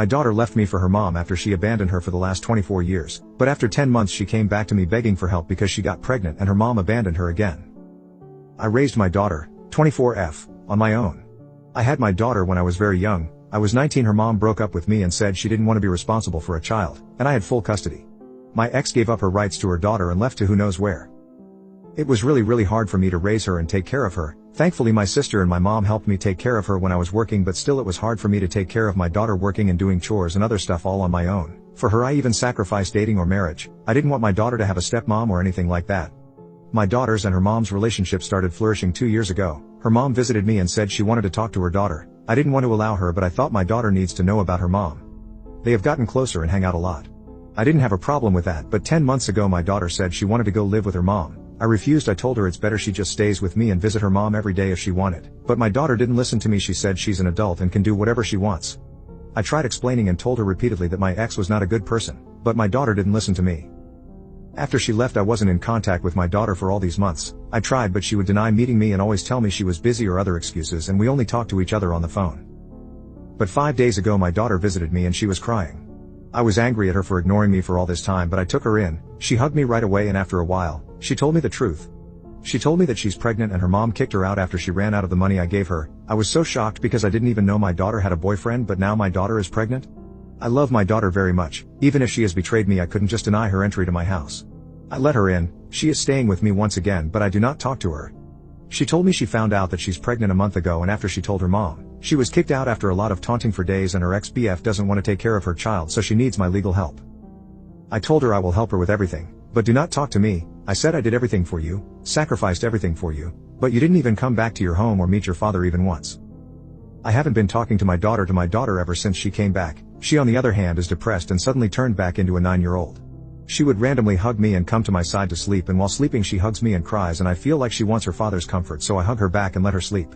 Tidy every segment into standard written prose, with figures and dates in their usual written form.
My daughter left me for her mom after she abandoned her for the last 24 years, but after 10 months she came back to me begging for help because she got pregnant and her mom abandoned her again. I raised my daughter, 24F, on my own. I had my daughter when I was very young. I was 19. Her mom broke up with me and said she didn't want to be responsible for a child, and I had full custody. My ex gave up her rights to her daughter and left to who knows where. It was really hard for me to raise her and take care of her. Thankfully my sister and my mom helped me take care of her when I was working, but still it was hard for me to take care of my daughter working and doing chores and other stuff all on my own. For her I even sacrificed dating or marriage. I didn't want my daughter to have a stepmom or anything like that. My daughter's and her mom's relationship started flourishing 2 years ago. Her mom visited me and said she wanted to talk to her daughter. I didn't want to allow her, but I thought my daughter needs to know about her mom. They have gotten closer and hang out a lot. I didn't have a problem with that, but 10 months ago my daughter said she wanted to go live with her mom. I refused. I told her it's better she just stays with me and visit her mom every day if she wanted. But my daughter didn't listen to me. She said she's an adult and can do whatever she wants. I tried explaining and told her repeatedly that my ex was not a good person, but my daughter didn't listen to me. After she left I wasn't in contact with my daughter for all these months. I tried, but she would deny meeting me and always tell me she was busy or other excuses, and we only talked to each other on the phone. But 5 days ago my daughter visited me and she was crying. I was angry at her for ignoring me for all this time, but I took her in. She hugged me right away and after a while, she told me the truth. She told me that she's pregnant and her mom kicked her out after she ran out of the money I gave her. I was so shocked because I didn't even know my daughter had a boyfriend, but now my daughter is pregnant? I love my daughter very much. Even if she has betrayed me I couldn't just deny her entry to my house. I let her in. She is staying with me once again, but I do not talk to her. She told me she found out that she's pregnant a month ago, and after she told her mom, she was kicked out after a lot of taunting for days, and her ex-BF doesn't want to take care of her child, so she needs my legal help. I told her I will help her with everything, but do not talk to me. I said I did everything for you, sacrificed everything for you, but you didn't even come back to your home or meet your father even once. I haven't been talking to my daughter ever since she came back. She on the other hand is depressed and suddenly turned back into a 9-year-old. She would randomly hug me and come to my side to sleep, and while sleeping she hugs me and cries, and I feel like she wants her father's comfort, so I hug her back and let her sleep.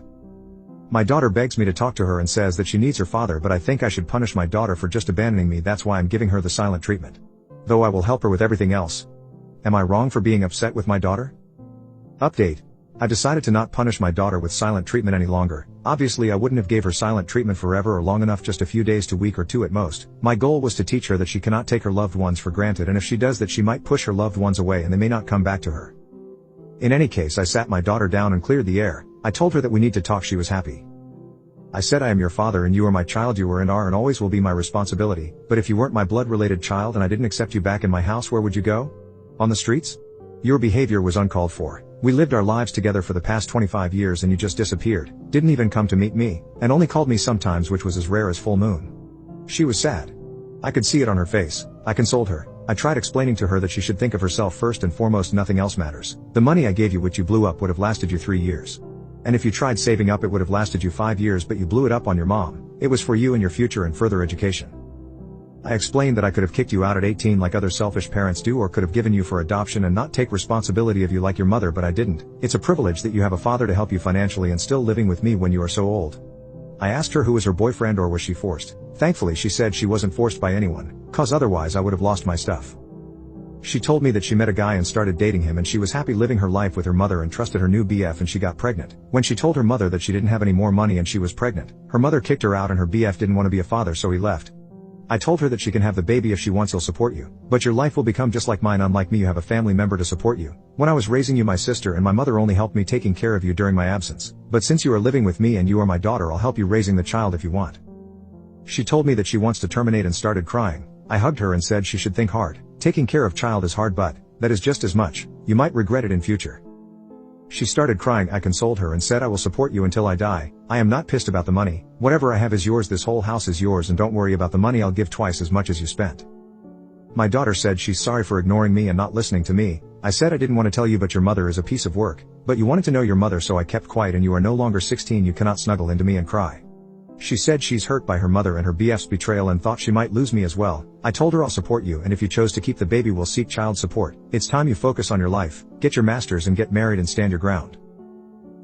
My daughter begs me to talk to her and says that she needs her father, but I think I should punish my daughter for just abandoning me. That's why I'm giving her the silent treatment. Though I will help her with everything else. Am I wrong for being upset with my daughter? Update. I decided to not punish my daughter with silent treatment any longer. Obviously I wouldn't have gave her silent treatment forever or long enough, just a few days to week or two at most. My goal was to teach her that she cannot take her loved ones for granted, and if she does that she might push her loved ones away and they may not come back to her. In any case, I sat my daughter down and cleared the air. I told her that we need to talk. She was happy. I said, I am your father and you are my child. You were and are and always will be my responsibility, but if you weren't my blood-related child and I didn't accept you back in my house, where would you go? On the streets? Your behavior was uncalled for. We lived our lives together for the past 25 years and you just disappeared, didn't even come to meet me, and only called me sometimes, which was as rare as full moon. She was sad. I could see it on her face. I consoled her. I tried explaining to her that she should think of herself first and foremost. Nothing else matters. The money I gave you, which you blew up, would have lasted you 3 years. And if you tried saving up, it would have lasted you 5 years, but you blew it up on your mom. It was for you and your future and further education. I explained that I could have kicked you out at 18 like other selfish parents do, or could have given you for adoption and not take responsibility of you like your mother, but I didn't. It's a privilege that you have a father to help you financially and still living with me when you are so old. I asked her who was her boyfriend, or was she forced. Thankfully she said she wasn't forced by anyone, cause otherwise I would have lost my stuff. She told me that she met a guy and started dating him, and she was happy living her life with her mother and trusted her new BF, and she got pregnant. When she told her mother that she didn't have any more money and she was pregnant, her mother kicked her out and her BF didn't want to be a father, so he left. I told her that she can have the baby if she wants, he'll support you. But your life will become just like mine. Unlike me, you have a family member to support you. When I was raising you, my sister and my mother only helped me taking care of you during my absence. But since you are living with me and you are my daughter, I'll help you raising the child if you want. She told me that she wants to terminate and started crying. I hugged her and said she should think hard. Taking care of child is hard, but that is just as much. You might regret it in future. She started crying. I consoled her and said, I will support you until I die. I am not pissed about the money. Whatever I have is yours. This whole house is yours, and don't worry about the money. I'll give twice as much as you spent. My daughter said she's sorry for ignoring me and not listening to me. I said I didn't want to tell you, but your mother is a piece of work. But you wanted to know your mother, so I kept quiet, and you are no longer 16. You cannot snuggle into me and cry. She said she's hurt by her mother and her BF's betrayal and thought she might lose me as well. I told her I'll support you, and if you chose to keep the baby, we'll seek child support. It's time you focus on your life, get your master's and get married and stand your ground.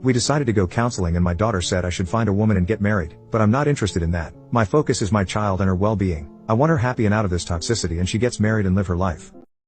We decided to go counseling, and my daughter said I should find a woman and get married, but I'm not interested in that. My focus is my child and her well-being. I want her happy and out of this toxicity, and she gets married and live her life.